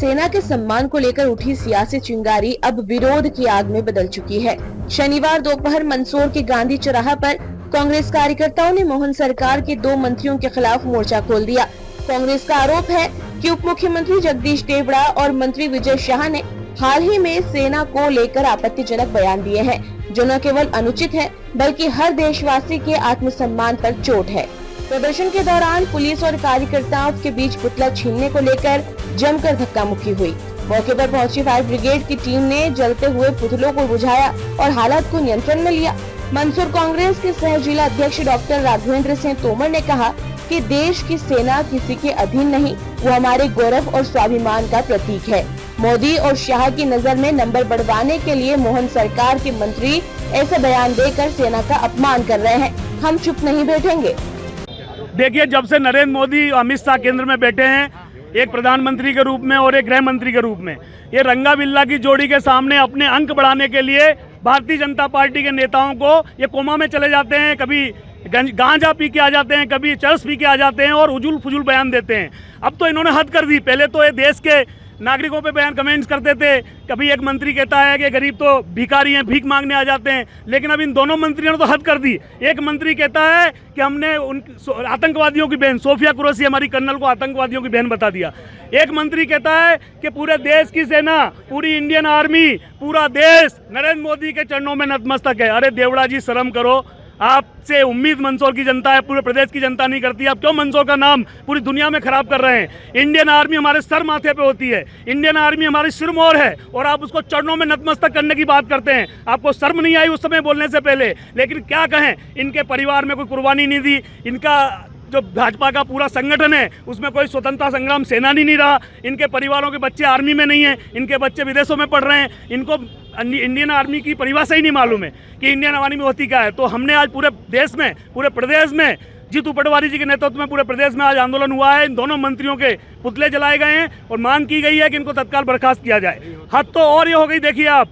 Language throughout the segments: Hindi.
सेना के सम्मान को लेकर उठी सियासी चिंगारी अब विरोध की आग में बदल चुकी है। शनिवार दोपहर मंदसौर के गांधी चौराहा पर कांग्रेस कार्यकर्ताओं ने मोहन सरकार के 2 मंत्रियों के खिलाफ मोर्चा खोल दिया। कांग्रेस का आरोप है कि उप मुख्यमंत्री जगदीश देवड़ा और मंत्री विजय शाह ने हाल ही में सेना को लेकर आपत्तिजनक बयान दिए हैं, जो न केवल अनुचित है बल्कि हर देशवासी के आत्मसम्मान पर चोट है। प्रदर्शन के दौरान पुलिस और कार्यकर्ताओं के बीच पुतला छीनने को लेकर जमकर धक्का मुक्की हुई। मौके पर पहुंची फायर ब्रिगेड की टीम ने जलते हुए पुतलों को बुझाया और हालात को नियंत्रण में लिया। मंदसौर कांग्रेस के सह जिला अध्यक्ष डॉक्टर राघवेंद्र सिंह तोमर ने कहा कि देश की सेना किसी के अधीन नहीं, वो हमारे गौरव और स्वाभिमान का प्रतीक है। मोदी और शाह की नजर में नंबर बढ़वाने के लिए मोहन सरकार के मंत्री ऐसे बयान देकर सेना का अपमान कर रहे हैं। हम चुप नहीं बैठेंगे। देखिए, जब से नरेंद्र मोदी और अमित शाह केंद्र में बैठे हैं, एक प्रधानमंत्री के रूप में और एक गृह मंत्री के रूप में, ये रंगा बिल्ला की जोड़ी के सामने अपने अंक बढ़ाने के लिए भारतीय जनता पार्टी के नेताओं को ये कोमा में चले जाते हैं, कभी गांजा पी के आ जाते हैं, कभी चरस पी के आ जाते हैं और उजुल फुजुल बयान देते हैं। अब तो इन्होंने हद कर दी। पहले तो ये देश के नागरिकों पे बयान कमेंट्स करते थे, कभी एक मंत्री कहता है कि गरीब तो भिखारी हैं, भीख मांगने आ जाते हैं, लेकिन अब इन दोनों मंत्रियों ने तो हद कर दी। एक मंत्री कहता है कि हमने उन आतंकवादियों की बहन सोफिया कुरैशी हमारी कर्नल को आतंकवादियों की बहन बता दिया। एक मंत्री कहता है कि पूरे देश की सेना, पूरी इंडियन आर्मी, पूरा देश नरेंद्र मोदी के चरणों में नतमस्तक है। अरे देवड़ा जी, शर्म करो। आपसे उम्मीद मंदसौर की जनता है, पूरे प्रदेश की जनता नहीं करती। आप क्यों मंदसौर का नाम पूरी दुनिया में खराब कर रहे हैं? इंडियन आर्मी हमारे सर माथे पे होती है, इंडियन आर्मी हमारी सिरमौर है और आप उसको चरणों में नतमस्तक करने की बात करते हैं। आपको शर्म नहीं आई उस समय बोलने से पहले? लेकिन क्या कहें, इनके परिवार में कोई कुर्बानी नहीं दी। इनका जो भाजपा का पूरा संगठन है उसमें कोई स्वतंत्रता संग्राम सेनानी नहीं रहा। इनके परिवारों के बच्चे आर्मी में नहीं हैं, इनके बच्चे विदेशों में पढ़ रहे हैं। इनको इंडियन आर्मी की परिभाषा ही नहीं मालूम है कि इंडियन आर्मी होती क्या है। तो हमने आज पूरे देश में, पूरे प्रदेश में, जीतू पटवारी जी के नेतृत्व में पूरे प्रदेश में आज आंदोलन हुआ है। इन दोनों मंत्रियों के पुतले जलाए गए हैं और मांग की गई है कि इनको तत्काल बर्खास्त किया जाए। हद तो और ये हो गई। देखिए, आप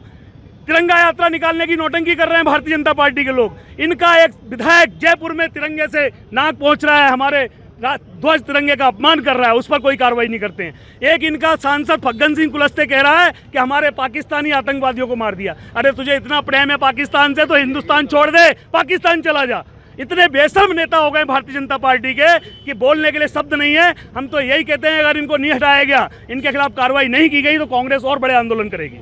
तिरंगा यात्रा निकालने की नौटंकी कर रहे हैं भारतीय जनता पार्टी के लोग। इनका एक विधायक जयपुर में तिरंगे से नाक पहुंच रहा है, हमारे ध्वज तिरंगे का अपमान कर रहा है, उस पर कोई कार्रवाई नहीं करते हैं। एक इनका सांसद फग्गन सिंह कुलस्ते कह रहा है कि हमारे पाकिस्तानी आतंकवादियों को मार दिया। अरे तुझे इतना प्रेम है पाकिस्तान से तो हिंदुस्तान छोड़ दे, पाकिस्तान चला जा। इतने बेशर्म नेता हो गए भारतीय जनता पार्टी के कि बोलने के लिए शब्द नहीं है। हम तो यही कहते हैं, अगर इनको नहीं हटाया गया, इनके खिलाफ कार्रवाई नहीं की गई तो कांग्रेस और बड़े आंदोलन करेगी।